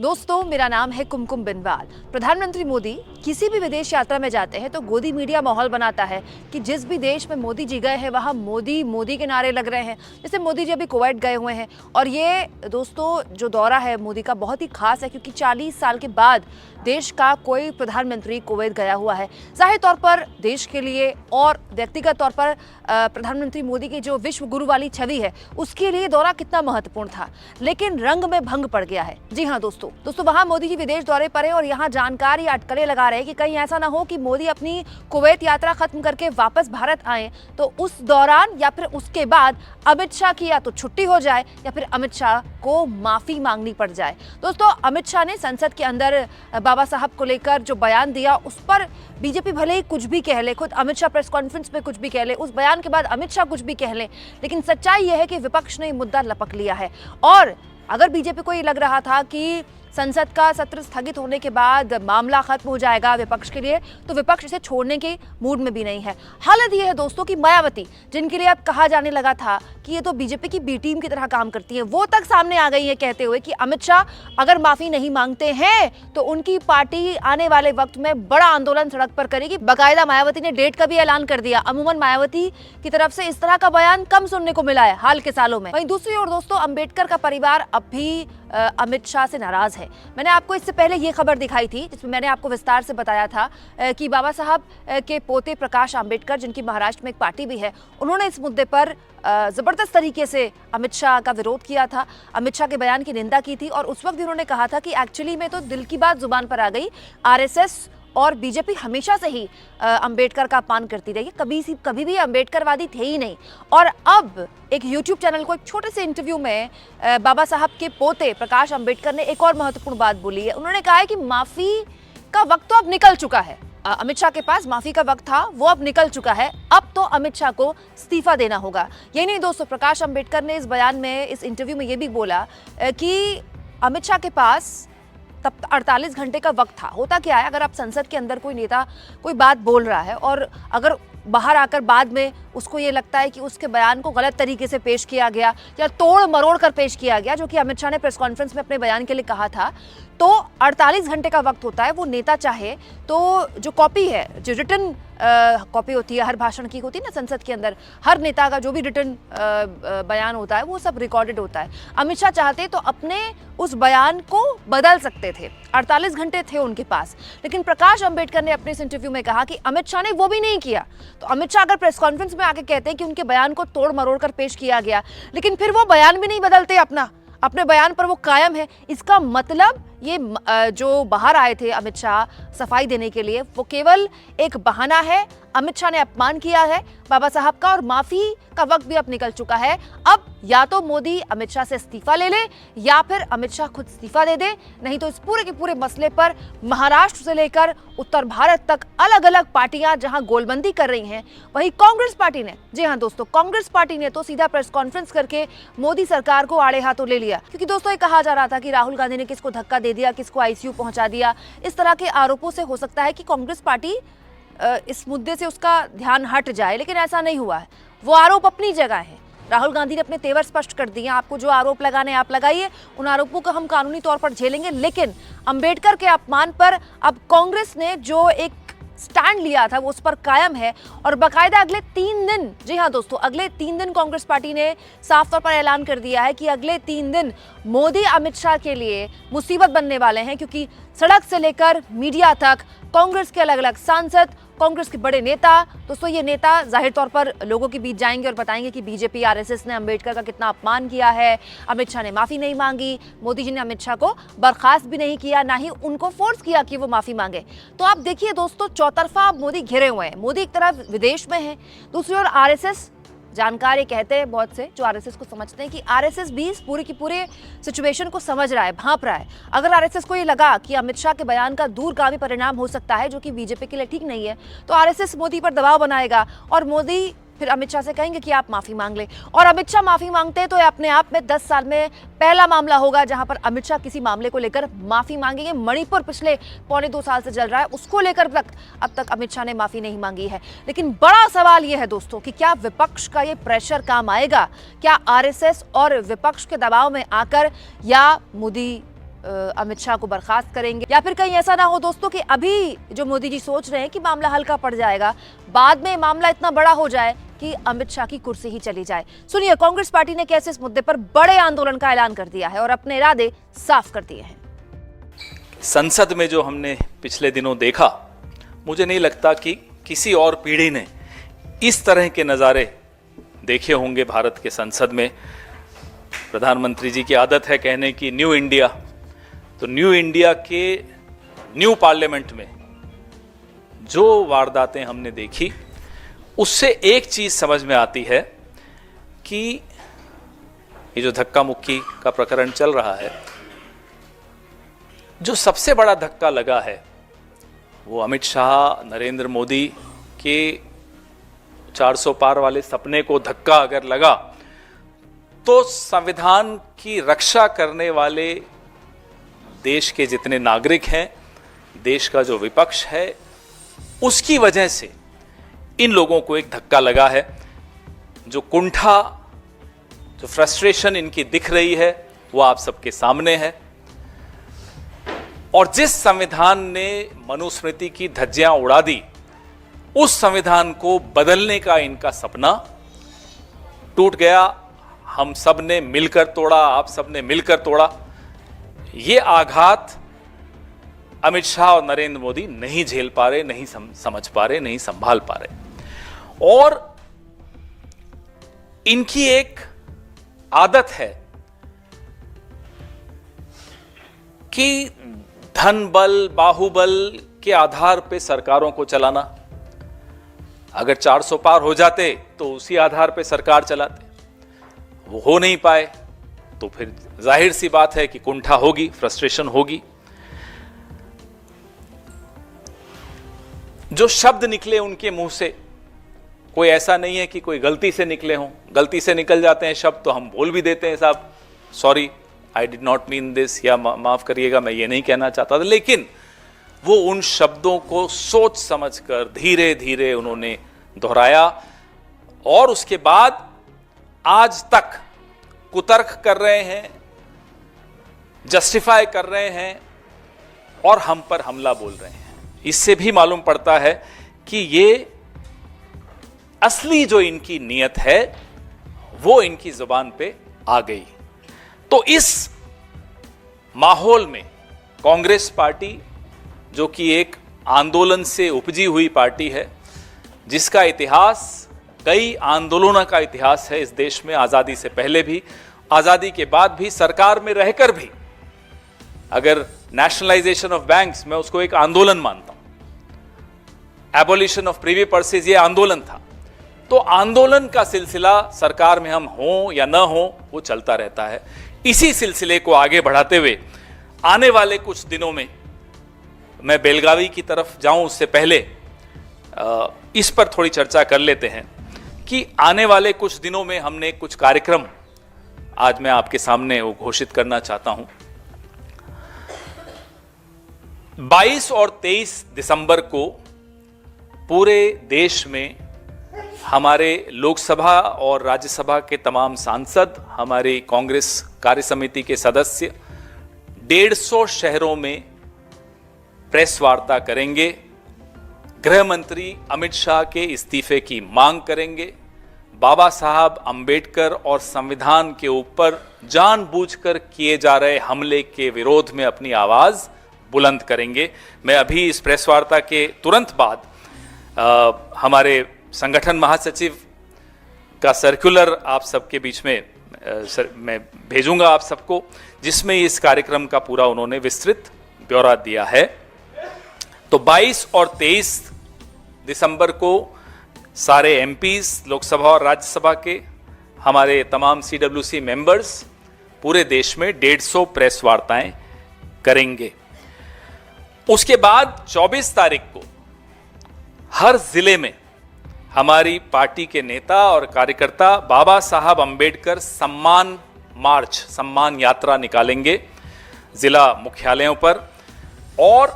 दोस्तों, मेरा नाम है कुमकुम बिनवाल। प्रधानमंत्री मोदी किसी भी विदेश यात्रा में जाते हैं तो गोदी मीडिया माहौल बनाता है कि जिस भी देश में मोदी जी गए हैं वहाँ मोदी मोदी के नारे लग रहे हैं। जैसे मोदी जी अभी कुवैत गए हुए हैं और ये दोस्तों जो दौरा है मोदी का बहुत ही खास है क्योंकि 40 साल के बाद देश का कोई प्रधानमंत्री कुवैत गया हुआ है। जाहिर तौर पर देश के लिए और व्यक्तिगत तौर पर प्रधानमंत्री मोदी की जो विश्व गुरु वाली छवि है उसके लिए दौरा कितना महत्वपूर्ण था, लेकिन रंग में भंग पड़ गया है। जी हाँ दोस्तों, वहाँ मोदी जी विदेश दौरे पर हैं और यहाँ जानकार या अटकलें लगा रहे हैं कि कहीं ऐसा ना हो कि मोदी अपनी कुवैत यात्रा खत्म करके वापस भारत आए तो उस दौरान या फिर उसके बाद अमित शाह की या तो छुट्टी हो जाए या फिर अमित शाह को माफी मांगनी पड़ जाए। दोस्तों, अमित शाह ने संसद के अंदर बाबा साहब को लेकर जो बयान दिया उस पर बीजेपी भले ही कुछ भी कह ले, खुद अमित शाह प्रेस कॉन्फ्रेंस में कुछ भी कह ले, उस बयान के बाद अमित शाह कुछ भी कह ले, लेकिन सच्चाई यह है कि विपक्ष ने मुद्दा लपक लिया है। और अगर बीजेपी को ये लग रहा था कि संसद का सत्र स्थगित होने के बाद मामला खत्म हो जाएगा विपक्ष के लिए, तो विपक्ष इसे छोड़ने के मूड में भी नहीं है। हालत यह है दोस्तों कि मायावती, जिनके लिए अब कहा जाने लगा था कि ये तो बीजेपी की बी टीम की तरह काम करती है, वो तक सामने आ गई है कहते हुए कि अमित शाह अगर माफी नहीं मांगते हैं तो उनकी पार्टी आने वाले वक्त में बड़ा आंदोलन सड़क पर करेगी। बाकायदा मायावती ने डेट का भी ऐलान कर दिया। अमूमन मायावती की तरफ से इस तरह का बयान कम सुनने को मिला है हाल के सालों में। वहीं दूसरी ओर दोस्तों, अंबेडकर का परिवार अब भी अमित शाह से नाराज है। मैंने आपको इससे पहले ये खबर दिखाई थी जिसमें मैंने आपको विस्तार से बताया था कि बाबा साहब के पोते प्रकाश अंबेडकर, जिनकी महाराष्ट्र में एक पार्टी भी है, उन्होंने इस मुद्दे पर जबरदस्त तरीके से अमित शाह का विरोध किया था, अमित शाह के बयान की निंदा की थी और उस वक्त भी उन्होंने कहा था कि एक्चुअली में तो दिल की बात जुबान पर आ गई, आरएसएस और बीजेपी हमेशा से ही अंबेडकर का अपमान करती रही, कभी भी अंबेडकरवादी थे ही नहीं। और अब एक यूट्यूब चैनल को एक छोटे से इंटरव्यू में बाबा साहब के पोते प्रकाश अंबेडकर ने एक और महत्वपूर्ण बात बोली है। उन्होंने कहा है कि माफी का वक्त तो अब निकल चुका है। अमित शाह के पास माफी का वक्त था, वो अब निकल चुका है, अब तो अमित शाह को इस्तीफा देना होगा। यही नहीं दोस्तों, प्रकाश अंबेडकर ने इस बयान में, इस इंटरव्यू में ये भी बोला कि अमित शाह के पास तब 48 घंटे का वक्त था। होता क्या है, अगर आप संसद के अंदर कोई नेता कोई बात बोल रहा है और अगर बाहर आकर बाद में उसको ये लगता है कि उसके बयान को गलत तरीके से पेश किया गया या तोड़ मरोड़ कर पेश किया गया, जो कि अमित शाह ने प्रेस कॉन्फ्रेंस में अपने बयान के लिए कहा था, तो 48 घंटे का वक्त होता है। वो नेता चाहे तो जो कॉपी है, जो रिटन कॉपी होती है हर भाषण की होती है ना संसद के अंदर, हर नेता का जो भी रिटन बयान होता है वो सब रिकॉर्डेड होता है। अमित शाह चाहते तो अपने उस बयान को बदल सकते थे, 48 घंटे थे उनके पास, लेकिन प्रकाश अंबेडकर ने अपने इस इंटरव्यू में कहा कि अमित शाह ने वो भी नहीं किया। तो अमित शाह अगर प्रेस कॉन्फ्रेंस में आके कहते हैं कि उनके बयान को तोड़ मरोड़ कर पेश किया गया, लेकिन फिर वो बयान भी नहीं बदलते, अपने बयान पर वो कायम है, इसका मतलब ये जो बाहर आए थे अमित शाह सफाई देने के लिए, वो केवल एक बहाना है। अमित शाह ने अपमान किया है बाबा साहब का और माफी का वक्त भी अब निकल चुका है। अब या तो मोदी अमित शाह से इस्तीफा ले ले या फिर अमित शाह खुद इस्तीफा दे दे, नहीं तो इस पूरे के पूरे मसले पर महाराष्ट्र से लेकर उत्तर भारत तक अलग अलग पार्टियां जहां गोलबंदी कर रही हैं, वहीं कांग्रेस पार्टी ने, जी हां दोस्तों, कांग्रेस पार्टी ने तो सीधा प्रेस कॉन्फ्रेंस करके मोदी सरकार को आड़े हाथों ले लिया। क्योंकि दोस्तों ये कहा जा रहा था कि राहुल गांधी ने किसको धक्का दे दिया, किसको आईसीयू पहुंचा दिया, इस तरह के आरोपों से हो सकता है कि कांग्रेस पार्टी इस मुद्दे से उसका ध्यान हट जाए, लेकिन ऐसा नहीं हुआ है। वो आरोप अपनी जगह है। राहुल गांधी ने अपने तेवर स्पष्ट कर दिए, आपको जो आरोप लगाने आप लगाइए, उन आरोपों को हम कानूनी तौर पर झेलेंगे, लेकिन अंबेडकर के अपमान पर अब कांग्रेस ने जो एक स्टैंड लिया था वो उस पर कायम है। और बाकायदा अगले 3 दिन, जी हाँ दोस्तों, अगले 3 दिन कांग्रेस पार्टी ने साफ तौर पर ऐलान कर दिया है कि अगले 3 दिन मोदी अमित शाह के लिए मुसीबत बनने वाले हैं, क्योंकि सड़क से लेकर मीडिया तक कांग्रेस के अलग अलग सांसद, कांग्रेस के बड़े नेता, दोस्तों ये नेता जाहिर तौर पर लोगों के बीच जाएंगे और बताएंगे कि बीजेपी आरएसएस ने अंबेडकर का कितना अपमान किया है, अमित शाह ने माफी नहीं मांगी, मोदी जी ने अमित शाह को बर्खास्त भी नहीं किया, ना ही उनको फोर्स किया कि वो माफी मांगे। तो आप देखिए दोस्तों, चौतरफा मोदी घिरे हुए हैं। मोदी एक तरफ विदेश में है, दूसरी ओर आरएसएस, जानकार ये कहते हैं बहुत से जो आरएसएस को समझते हैं कि आरएसएस भी इस पूरे की पूरे सिचुएशन को समझ रहा है, भांप रहा है। अगर आरएसएस को ये लगा कि अमित शाह के बयान का दूरगामी परिणाम हो सकता है जो कि बीजेपी के लिए ठीक नहीं है, तो आरएसएस मोदी पर दबाव बनाएगा और मोदी फिर अमित शाह से कहेंगे कि आप माफी मांग ले। और अमित शाह माफी मांगते हैं तो ये अपने आप में 10 साल में पहला मामला होगा जहां पर अमित शाह किसी मामले को लेकर माफी मांगेंगे। मणिपुर पिछले 1.25 साल से चल रहा है, उसको लेकर अब तक अमित शाह ने माफी नहीं मांगी है। लेकिन बड़ा सवाल यह है दोस्तों कि क्या विपक्ष का ये प्रेशर काम आएगा? क्या आरएसएस और विपक्ष के दबाव में आकर या मोदी अमित शाह को बर्खास्त करेंगे, या फिर कहीं ऐसा ना हो दोस्तों कि अभी जो मोदी जी सोच रहे हैं कि मामला हल्का पड़ जाएगा, बाद में मामला इतना बड़ा हो जाए कि अमित शाह की कुर्सी ही चली जाए। सुनिए, कांग्रेस पार्टी ने कैसे इस मुद्दे पर बड़े आंदोलन का ऐलान कर दिया है और अपने इरादे साफ कर दिए हैं। संसद में जो हमने पिछले दिनों देखा, मुझे नहीं लगता कि किसी और पीढ़ी ने इस तरह के नज़ारे देखे होंगे भारत के संसद में। प्रधानमंत्री जी की आदत है कहने की न्यू इंडिया, तो न्यू इंडिया के न्यू पार्लियामेंट में जो वारदातें हमने देखी, उससे एक चीज समझ में आती है कि ये जो धक्का मुक्की का प्रकरण चल रहा है, जो सबसे बड़ा धक्का लगा है वो अमित शाह, नरेंद्र मोदी के 400 पार वाले सपने को धक्का अगर लगा, तो संविधान की रक्षा करने वाले देश के जितने नागरिक हैं, देश का जो विपक्ष है, उसकी वजह से इन लोगों को एक धक्का लगा है। जो कुंठा, जो फ्रस्ट्रेशन इनकी दिख रही है, वो आप सबके सामने है। और जिस संविधान ने मनुस्मृति की धज्जियां उड़ा दी, उस संविधान को बदलने का इनका सपना टूट गया। हम सब ने मिलकर तोड़ा, आप सब ने मिलकर तोड़ा। ये आघात अमित शाह और नरेंद्र मोदी नहीं झेल पा रहे, नहीं समझ पा रहे, नहीं संभाल पा रहे। और इनकी एक आदत है कि धन बल, बाहुबल के आधार पे सरकारों को चलाना। अगर 400 पार हो जाते तो उसी आधार पे सरकार चलाते, वो हो नहीं पाए, तो फिर जाहिर सी बात है कि कुंठा होगी, फ्रस्ट्रेशन होगी। जो शब्द निकले उनके मुंह से, कोई ऐसा नहीं है कि कोई गलती से निकले हों। गलती से निकल जाते हैं शब्द तो हम बोल भी देते हैं, साहब sorry, I did not mean this, या माफ करिएगा, मैं ये नहीं कहना चाहता था। लेकिन वो उन शब्दों को सोच समझकर धीरे धीरे उन्होंने दोहराया, और उसके बाद आज तक कुतर्क कर रहे हैं, जस्टिफाई कर रहे हैं और हम पर हमला बोल रहे हैं। इससे भी मालूम पड़ता है कि ये असली जो इनकी नीयत है वो इनकी जुबान पे आ गई। तो इस माहौल में कांग्रेस पार्टी, जो कि एक आंदोलन से उपजी हुई पार्टी है, जिसका इतिहास, कई आंदोलनों का इतिहास है इस देश में, आजादी से पहले भी, आजादी के बाद भी, सरकार में रहकर भी। अगर नेशनलाइजेशन ऑफ बैंक्स, मैं उसको एक आंदोलन मानता हूं, एबोलिशन ऑफ प्रीवी पर्सेज ये आंदोलन था। तो आंदोलन का सिलसिला सरकार में हम हों या न हों, वो चलता रहता है। इसी सिलसिले को आगे बढ़ाते हुए आने वाले कुछ दिनों में, मैं बेलगावी की तरफ जाऊं उससे पहले इस पर थोड़ी चर्चा कर लेते हैं कि आने वाले कुछ दिनों में हमने कुछ कार्यक्रम आज मैं आपके सामने वो घोषित करना चाहता हूं। 22 और 23 दिसंबर को पूरे देश में हमारे लोकसभा और राज्यसभा के तमाम सांसद, हमारी कांग्रेस कार्य समिति के सदस्य 150 शहरों में प्रेस वार्ता करेंगे। गृह मंत्री अमित शाह के इस्तीफे की मांग करेंगे। बाबा साहब अंबेडकर और संविधान के ऊपर जानबूझकर किए जा रहे हमले के विरोध में अपनी आवाज बुलंद करेंगे। मैं अभी इस प्रेस वार्ता के तुरंत बाद हमारे संगठन महासचिव का सर्कुलर आप सबके बीच में मैं भेजूंगा आप सबको, जिसमें इस कार्यक्रम का पूरा उन्होंने विस्तृत ब्यौरा दिया है। तो 22 और 23 दिसंबर को सारे एमपीज, लोकसभा और राज्यसभा के, हमारे तमाम सीडब्ल्यूसी मेंबर्स पूरे देश में 150 प्रेस वार्ताएं करेंगे। उसके बाद 24 तारीख को हर जिले में हमारी पार्टी के नेता और कार्यकर्ता बाबा साहब अंबेडकर सम्मान मार्च, सम्मान यात्रा निकालेंगे जिला मुख्यालयों पर, और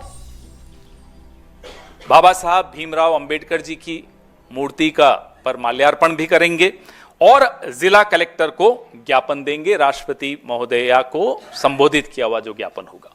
बाबा साहब भीमराव अंबेडकर जी की मूर्ति का पर माल्यार्पण भी करेंगे। और जिला कलेक्टर को ज्ञापन देंगे, राष्ट्रपति महोदया को संबोधित किया हुआ जो ज्ञापन होगा।